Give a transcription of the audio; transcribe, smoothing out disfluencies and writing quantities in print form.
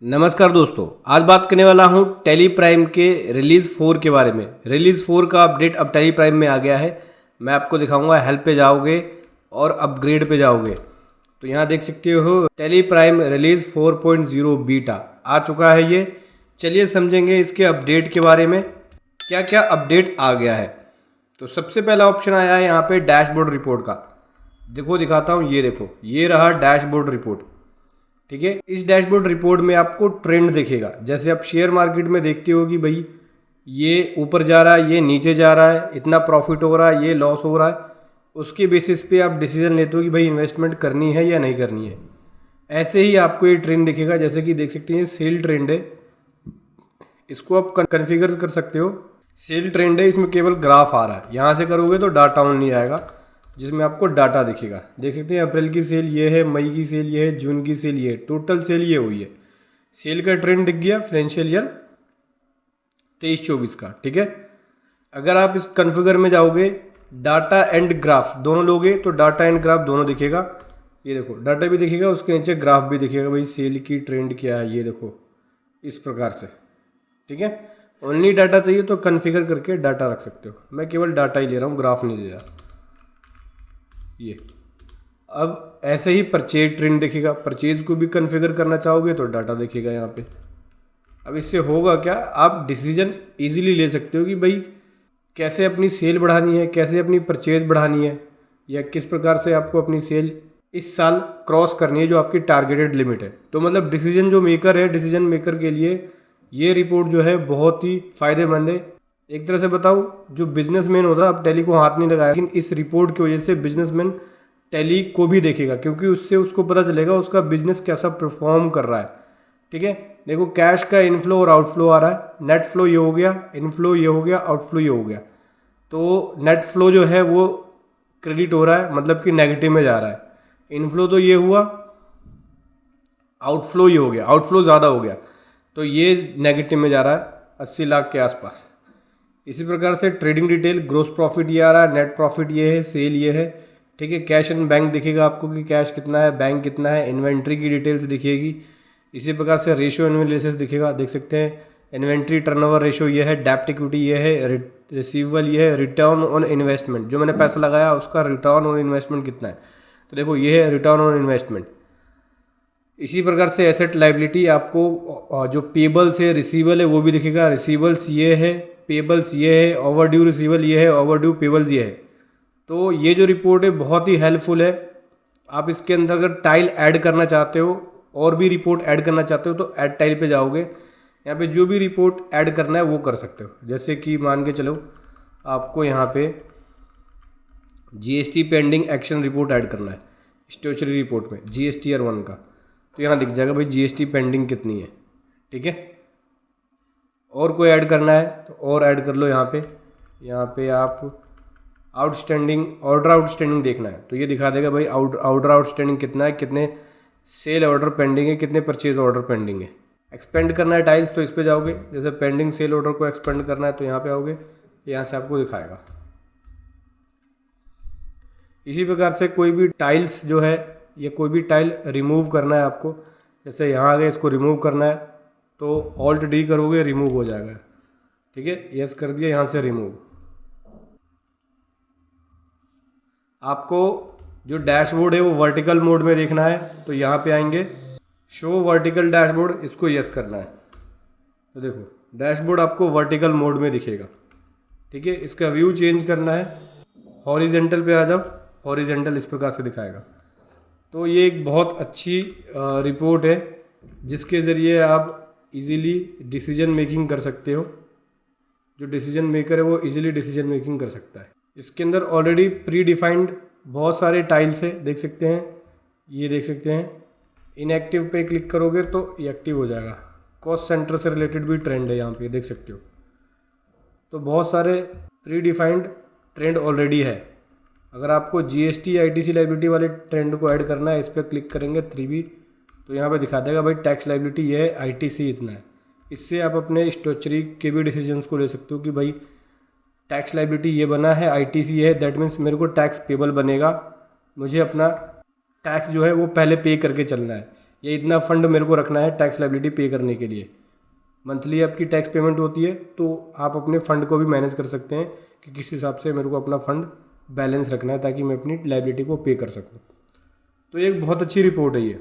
नमस्कार दोस्तों, आज बात करने वाला हूँ टेली प्राइम के रिलीज़ 4 के बारे में। रिलीज़ 4 का अपडेट अब टेली प्राइम में आ गया है। मैं आपको दिखाऊंगा, हेल्प पे जाओगे और अपग्रेड पे जाओगे तो यहाँ देख सकते हो टेली प्राइम रिलीज़ 4.0 बीटा आ चुका है। ये चलिए समझेंगे इसके अपडेट के बारे में, क्या क्या अपडेट आ गया है। तो सबसे पहला ऑप्शन आया है यहाँ पे डैशबोर्ड रिपोर्ट का। देखो दिखाता हूँ, ये देखो, ये रहा डैशबोर्ड रिपोर्ट। ठीक है, इस डैशबोर्ड रिपोर्ट में आपको ट्रेंड दिखेगा। जैसे आप शेयर मार्केट में देखते हो कि भाई ये ऊपर जा रहा है, ये नीचे जा रहा है, इतना प्रॉफिट हो रहा है, ये लॉस हो रहा है, उसके बेसिस पे आप डिसीजन लेते हो कि भाई इन्वेस्टमेंट करनी है या नहीं करनी है। ऐसे ही आपको ये ट्रेंड दिखेगा, जैसे कि देख सकते हैं सेल ट्रेंड है, इसको आप कन्फिगर कर सकते हो। सेल ट्रेंड है, इसमें केवल ग्राफ आ रहा है, यहाँ से करोगे तो डाटा ऑन नहीं आएगा जिसमें आपको डाटा दिखेगा। देख सकते हैं अप्रैल की सेल ये है, मई की सेल ये है, जून की सेल ये है, टोटल सेल ये हुई है। सेल का ट्रेंड दिख गया फाइनेंशियल ईयर 23-24 का। ठीक है, अगर आप इस कॉन्फ़िगर में जाओगे, डाटा एंड ग्राफ दोनों लोगे तो डाटा एंड ग्राफ दोनों दिखेगा। ये देखो डाटा भी दिखेगा, उसके नीचे ग्राफ भी दिखेगा, भाई सेल की ट्रेंड क्या है, ये देखो इस प्रकार से। ठीक है, ओनली डाटा चाहिए तो कॉन्फ़िगर करके डाटा रख सकते हो। मैं केवल डाटा ही ले रहा हूँ, ग्राफ नहीं ले रहा। ये अब ऐसे ही परचेज ट्रेंड दिखेगा, परचेज को भी कॉन्फ़िगर करना चाहोगे तो डाटा दिखेगा यहाँ पे। अब इससे होगा क्या, आप डिसीजन इजीली ले सकते हो कि भाई कैसे अपनी सेल बढ़ानी है, कैसे अपनी परचेज बढ़ानी है, या किस प्रकार से आपको अपनी सेल इस साल क्रॉस करनी है जो आपकी टारगेटेड लिमिट है। तो मतलब डिसीजन जो मेकर है, डिसीजन मेकर के लिए ये रिपोर्ट जो है बहुत ही फ़ायदेमंद है। एक तरह से बताऊं, जो बिजनेसमैन होता है, अब टैली को हाथ नहीं लगाया, लेकिन इस रिपोर्ट की वजह से बिजनेसमैन टैली को भी देखेगा, क्योंकि उससे उसको पता चलेगा उसका बिजनेस कैसा परफॉर्म कर रहा है। ठीक है, देखो कैश का इनफ्लो और आउटफ्लो आ रहा है। नेट फ्लो ये हो गया, इनफ्लो ये हो गया, आउटफ्लो ये हो गया। तो नेट फ्लो जो है वो क्रेडिट हो रहा है, मतलब कि नेगेटिव में जा रहा है। इनफ्लो तो ये हुआ, आउटफ्लो ये हो गया, आउटफ्लो ज़्यादा हो गया तो ये नेगेटिव में जा रहा है 80 लाख के आसपास। इसी प्रकार से ट्रेडिंग डिटेल, ग्रोस प्रॉफिट ये आ रहा है, नेट प्रॉफिट ये है, सेल ये है। ठीक है, कैश एंड बैंक दिखेगा आपको कि कैश कितना है, बैंक कितना है, इन्वेंट्री की डिटेल्स दिखेगी। इसी प्रकार से रेशियो एनालिसिस दिखेगा, देख सकते हैं इन्वेंट्री टर्नओवर रेशियो ये है, डेब्ट इक्विटी ये है, रिसीवेबल ये है, रिटर्न ऑन इन्वेस्टमेंट, जो मैंने पैसा लगाया उसका रिटर्न ऑन इन्वेस्टमेंट कितना है, तो देखो ये है रिटर्न ऑन इन्वेस्टमेंट। इसी प्रकार से एसेट लाइबिलिटी, आपको जो पेबल्स है, रिसीवेबल है वो भी दिखेगा, रिसीवेबल्स ये है, पेबल्स ये है, ओवरड्यू रिसीवेबल ये है, ओवरड्यू पेबल्स ये है। तो ये जो रिपोर्ट है बहुत ही हेल्पफुल है। आप इसके अंदर अगर टाइल ऐड करना चाहते हो, और भी रिपोर्ट ऐड करना चाहते हो तो ऐड टाइल पे जाओगे, यहाँ पे जो भी रिपोर्ट ऐड करना है वो कर सकते हो। जैसे कि मान के चलो आपको यहाँ पे GST pending action report add करना है स्टैट्यूटरी रिपोर्ट में, जीएसटी ईयर 1 का, तो यहाँ दिख जाएगा भाई जीएसटी पेंडिंग कितनी है। ठीक है, और कोई ऐड करना है तो और ऐड कर लो। यहाँ पे आप आउटस्टैंडिंग, ऑर्डर आउटस्टैंडिंग देखना है तो ये दिखा देगा भाई ऑर्डर आउटस्टैंडिंग कितना है, कितने सेल ऑर्डर पेंडिंग है, कितने परचेज ऑर्डर पेंडिंग है। एक्सपेंड करना है टाइल्स तो इस पे जाओगे, जैसे पेंडिंग सेल ऑर्डर को एक्सपेंड करना है तो यहाँ पे आओगे, यहाँ से आपको दिखाएगा। इसी प्रकार से कोई भी टाइल्स जो है, या कोई भी टाइल रिमूव करना है आपको, जैसे यहाँ आ गए, इसको रिमूव करना है तो ऑल्ट डी करोगे, रिमूव हो जाएगा। ठीक है, यस कर दिया, यहाँ से रिमूव। आपको जो डैशबोर्ड है वो वर्टिकल मोड में देखना है तो यहाँ पे आएंगे, शो वर्टिकल डैशबोर्ड, इसको यस करना है तो देखो डैशबोर्ड आपको वर्टिकल मोड में दिखेगा। ठीक है, इसका व्यू चेंज करना है, हॉरिजेंटल पे आ जाओ, हॉरिजेंटल इस प्रकार से दिखाएगा। तो ये एक बहुत अच्छी रिपोर्ट है जिसके ज़रिए आप इजीली डिसीजन मेकिंग कर सकते हो। जो डिसीजन मेकर है वो इजीली डिसीजन मेकिंग कर सकता है। इसके अंदर ऑलरेडी प्री डिफाइंड बहुत सारे टाइल्स है, देख सकते हैं, ये देख सकते हैं। इनएक्टिव पे क्लिक करोगे तो ये एक्टिव हो जाएगा। कॉस्ट सेंटर से रिलेटेड भी ट्रेंड है, यहाँ पे देख सकते हो। तो बहुत सारे प्री डिफाइंड ट्रेंड ऑलरेडी है। अगर आपको जीएसटी आईटीसी लाइबिलिटी वाले ट्रेंड को ऐड करना है, इस पर क्लिक करेंगे 3B तो यहाँ पे दिखा देगा भाई टैक्स लाइबिलिटी ये है, आईटीसी इतना है। इससे आप अपने स्टैट्यूटरी के भी डिसीजंस को ले सकते हो कि भाई टैक्स लाइबिलिटी ये बना है, आईटीसी है, दैट मीन्स मेरे को टैक्स पेबल बनेगा, मुझे अपना टैक्स जो है वो पहले पे करके चलना है। ये इतना फंड मेरे को रखना है टैक्स लायबिलिटी पे करने के लिए। मंथली आपकी टैक्स पेमेंट होती है तो आप अपने फ़ंड को भी मैनेज कर सकते हैं कि किस हिसाब से मेरे को अपना फ़ंड बैलेंस रखना है ताकि मैं अपनी लायबिलिटी को पे कर सकूँ। तो ये एक बहुत अच्छी रिपोर्ट है ये।